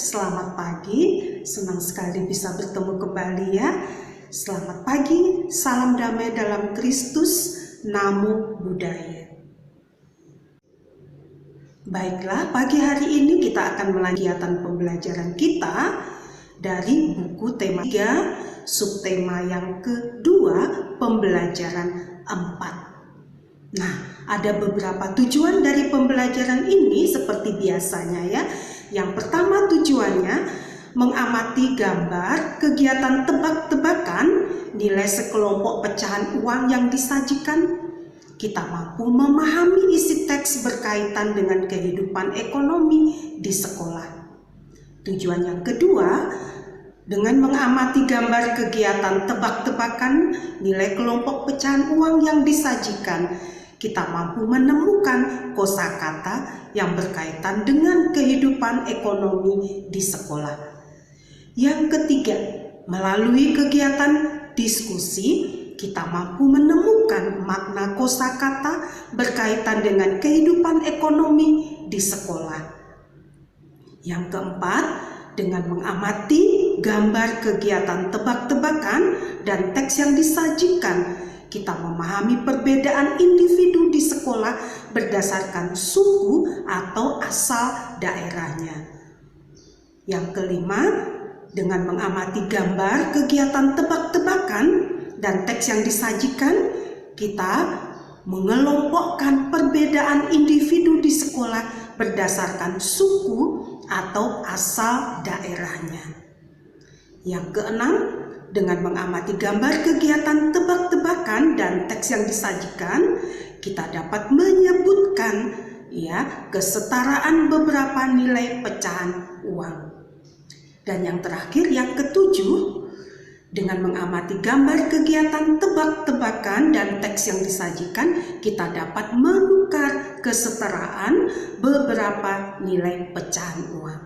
selamat pagi. Senang sekali bisa bertemu kembali ya. Selamat pagi, salam damai dalam Kristus, Namo Buddhaya. Baiklah, pagi hari ini kita akan melanjutkan pembelajaran kita dari buku tema 3, subtema yang kedua, pembelajaran 4. Nah, ada beberapa tujuan dari pembelajaran ini seperti biasanya ya. Yang pertama tujuannya mengamati gambar kegiatan tebak-tebakan nilai sekelompok pecahan uang yang disajikan. Kita mampu memahami isi teks berkaitan dengan kehidupan ekonomi di sekolah. Tujuan yang kedua, dengan mengamati gambar kegiatan tebak-tebakan nilai kelompok pecahan uang yang disajikan, kita mampu menemukan kosakata yang berkaitan dengan kehidupan ekonomi di sekolah. Yang ketiga, melalui kegiatan diskusi, kita mampu menemukan makna kosakata berkaitan dengan kehidupan ekonomi di sekolah. Yang keempat, dengan mengamati gambar kegiatan tebak-tebakan dan teks yang disajikan, kita memahami perbedaan individu di sekolah berdasarkan suku atau asal daerahnya. Yang kelima, dengan mengamati gambar kegiatan tebak-tebakan dan teks yang disajikan, kita mengelompokkan perbedaan individu di sekolah berdasarkan suku atau asal daerahnya. Yang keenam, dengan mengamati gambar kegiatan tebak-tebakan dan teks yang disajikan, kita dapat menyebutkan ya kesetaraan beberapa nilai pecahan uang. Dan yang terakhir, yang ketujuh, dengan mengamati gambar kegiatan tebak-tebakan dan teks yang disajikan, kita dapat menukar kesetaraan beberapa nilai pecahan uang.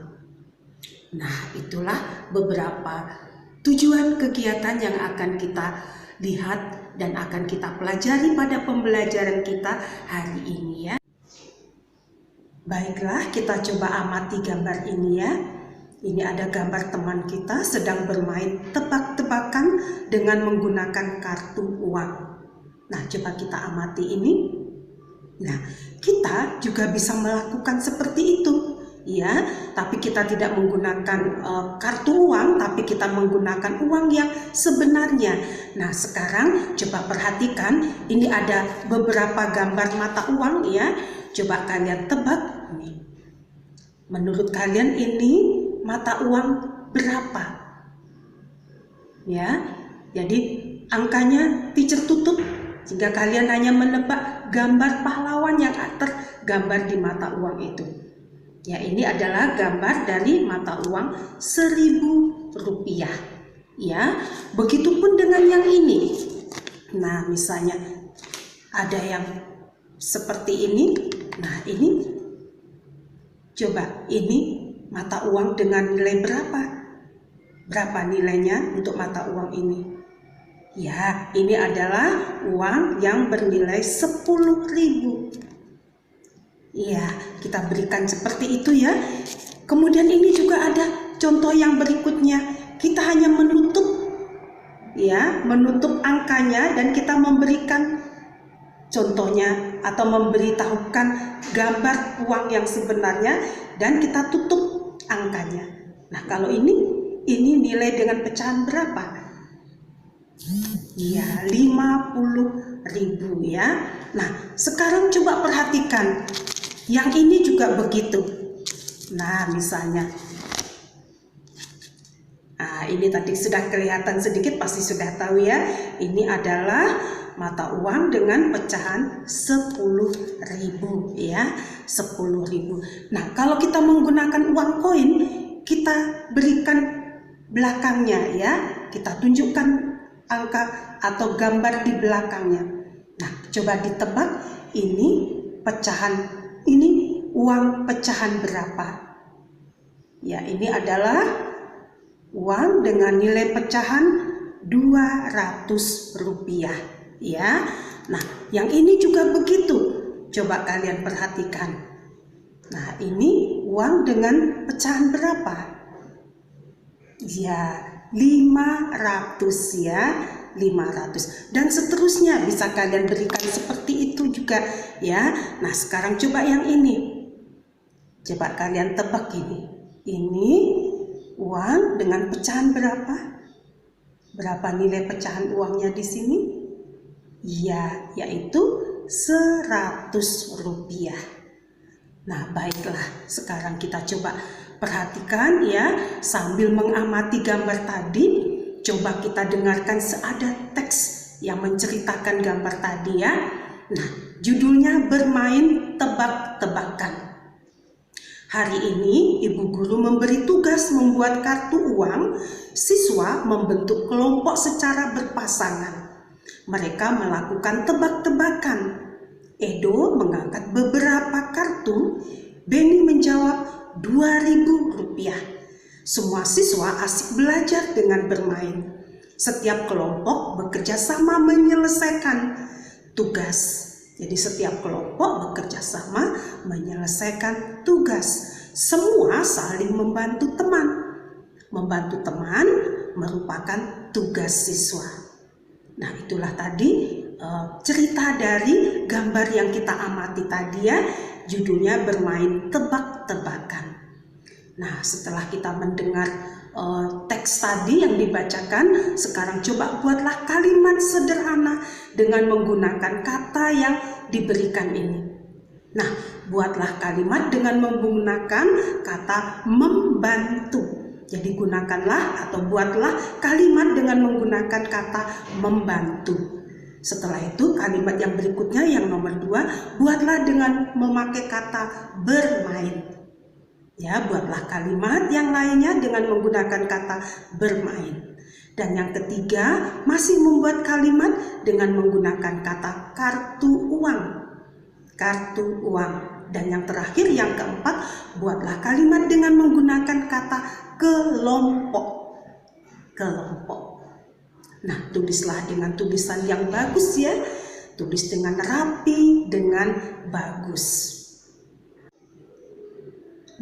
Nah, itulah beberapa tujuan kegiatan yang akan kita lihat dan akan kita pelajari pada pembelajaran kita hari ini ya. Baiklah, kita coba amati gambar ini ya. Ini ada gambar teman kita sedang bermain tebak-tebakan dengan menggunakan kartu uang. Nah, coba kita amati ini. Nah, kita juga bisa melakukan seperti itu. Ya, tapi kita tidak menggunakan kartu uang, tapi kita menggunakan uang yang sebenarnya. Nah, sekarang coba perhatikan, ini ada beberapa gambar mata uang ya. Coba kalian tebak nih. Menurut kalian ini mata uang berapa? Ya, jadi angkanya teacher tutup sehingga kalian hanya menebak gambar pahlawan yang tergambar di mata uang itu. Ya, ini adalah gambar dari mata uang Rp1.000. Ya, begitupun dengan yang ini. Nah, misalnya ada yang seperti ini. Nah, ini coba ini mata uang dengan nilai berapa? Berapa nilainya untuk mata uang ini? Ya, ini adalah uang yang bernilai Rp10.000. Ya, kita berikan seperti itu ya. Kemudian ini juga ada contoh yang berikutnya. Kita hanya menutup angkanya dan kita memberikan contohnya atau memberitahukan gambar uang yang sebenarnya dan kita tutup angkanya. Nah, kalau ini nilai dengan pecahan berapa? Ya, Rp50.000 ya. Nah, sekarang coba perhatikan. Yang ini juga begitu. Nah, misalnya. Nah, ini tadi sudah kelihatan sedikit, pasti sudah tahu ya. Ini adalah mata uang dengan pecahan Rp10.000 ya. Rp10.000. Nah, kalau kita menggunakan uang koin, kita berikan belakangnya ya. Kita tunjukkan angka atau gambar di belakangnya. Nah, coba ditebak ini uang pecahan berapa? Ya, ini adalah uang dengan nilai pecahan Rp200 ya. Nah, yang ini juga begitu. Coba kalian perhatikan. Nah, ini uang dengan pecahan berapa? Ya, 500 ya, 500. Dan seterusnya bisa kalian berikan seperti itu juga ya. Nah, sekarang coba yang ini. Coba kalian tebak ini. Ini uang dengan pecahan berapa? Berapa nilai pecahan uangnya di sini? Ya, yaitu 100 rupiah. Nah, baiklah, sekarang kita coba perhatikan ya, sambil mengamati gambar tadi, coba kita dengarkan seada teks yang menceritakan gambar tadi ya. Nah, judulnya bermain tebak-tebakan. Hari ini ibu guru memberi tugas membuat kartu uang. Siswa membentuk kelompok secara berpasangan. Mereka melakukan tebak-tebakan. Edo mengangkat beberapa kartu. Benny menjawab 2.000 rupiah. Semua siswa asik belajar dengan bermain. Setiap kelompok bekerja sama menyelesaikan tugas. Jadi setiap kelompok bekerja sama menyelesaikan tugas. Semua saling membantu teman. Membantu teman merupakan tugas siswa. Nah, itulah tadi cerita dari gambar yang kita amati tadi ya, judulnya bermain tebak-tebakan. Nah, setelah kita mendengar teks tadi yang dibacakan, sekarang coba buatlah kalimat sederhana dengan menggunakan kata yang diberikan ini. Nah, buatlah kalimat dengan menggunakan kata membantu. Jadi gunakanlah atau buatlah kalimat dengan menggunakan kata membantu. Setelah itu kalimat yang berikutnya yang nomor 2, buatlah dengan memakai kata bermain. Ya, buatlah kalimat yang lainnya dengan menggunakan kata bermain. Dan yang ketiga, masih membuat kalimat dengan menggunakan kata kartu uang. Kartu uang. Dan yang terakhir, yang keempat, buatlah kalimat dengan menggunakan kata kelompok. Kelompok. Nah, tulislah dengan tulisan yang bagus ya. Tulis dengan rapi, dengan bagus.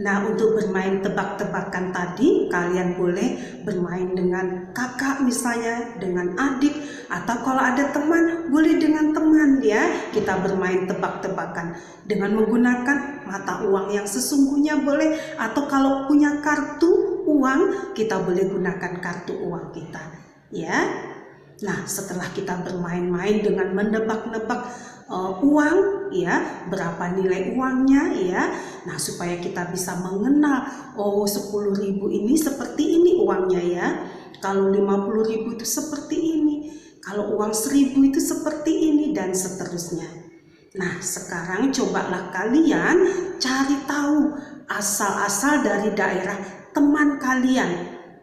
Nah, untuk bermain tebak-tebakan tadi, kalian boleh bermain dengan kakak misalnya, dengan adik, atau kalau ada teman, boleh dengan teman ya. Kita bermain tebak-tebakan dengan menggunakan mata uang yang sesungguhnya boleh, atau kalau punya kartu uang, kita boleh gunakan kartu uang kita ya. Nah, setelah kita bermain-main dengan menebak-nebak uang ya, berapa nilai uangnya ya. Nah, supaya kita bisa mengenal, oh 10.000 ini seperti ini uangnya ya. Kalau 50.000 itu seperti ini. Kalau uang 1.000 itu seperti ini dan seterusnya. Nah, sekarang cobalah kalian cari tahu asal-asal dari daerah teman kalian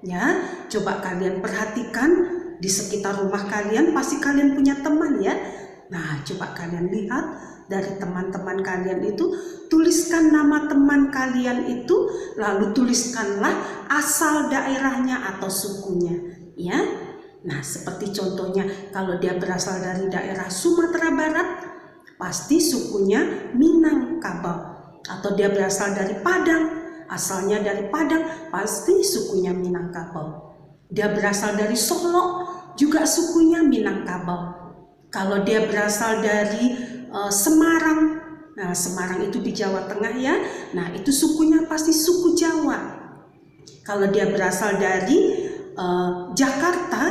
ya. Coba kalian perhatikan di sekitar rumah kalian, pasti kalian punya teman ya. Nah, coba kalian lihat dari teman-teman kalian itu, tuliskan nama teman kalian itu, lalu tuliskanlah asal daerahnya atau sukunya ya. Nah, seperti contohnya kalau dia berasal dari daerah Sumatera Barat, pasti sukunya Minangkabau. Atau dia berasal dari Padang, asalnya dari Padang, pasti sukunya Minangkabau. Dia berasal dari Solo, juga sukunya Minangkabau. Kalau dia berasal dari Semarang, nah Semarang itu di Jawa Tengah ya, nah itu sukunya pasti suku Jawa. Kalau dia berasal dari Jakarta,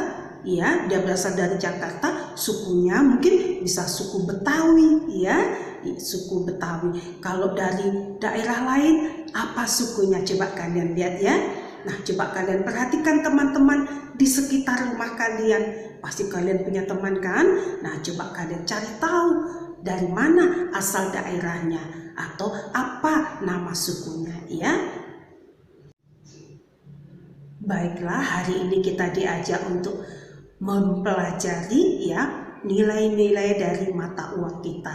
ya dia berasal dari Jakarta, sukunya mungkin bisa suku Betawi ya, suku Betawi. Kalau dari daerah lain, apa sukunya? Coba kalian lihat ya. Nah, coba kalian perhatikan teman-teman di sekitar rumah kalian. Pasti kalian punya teman kan? Nah, coba kalian cari tahu dari mana asal daerahnya atau apa nama sukunya ya. Baiklah, hari ini kita diajak untuk mempelajari ya nilai-nilai dari mata uang kita.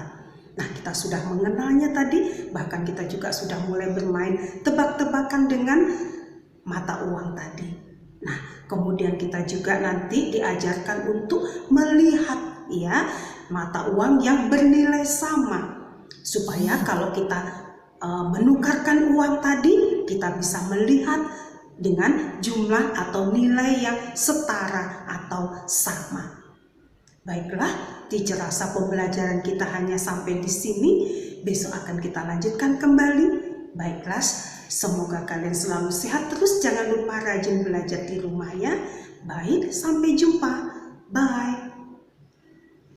Nah, kita sudah mengenalnya tadi, bahkan kita juga sudah mulai bermain tebak-tebakan dengan mata uang tadi. Nah, kemudian kita juga nanti diajarkan untuk melihat ya mata uang yang bernilai sama, supaya kalau kita menukarkan uang tadi, kita bisa melihat dengan jumlah atau nilai yang setara atau sama. Baiklah, teacher rasa pembelajaran kita hanya sampai di sini. Besok akan kita lanjutkan kembali. Baiklah, semoga kalian selalu sehat terus. Jangan lupa rajin belajar di rumah ya. Baik, sampai jumpa. Bye.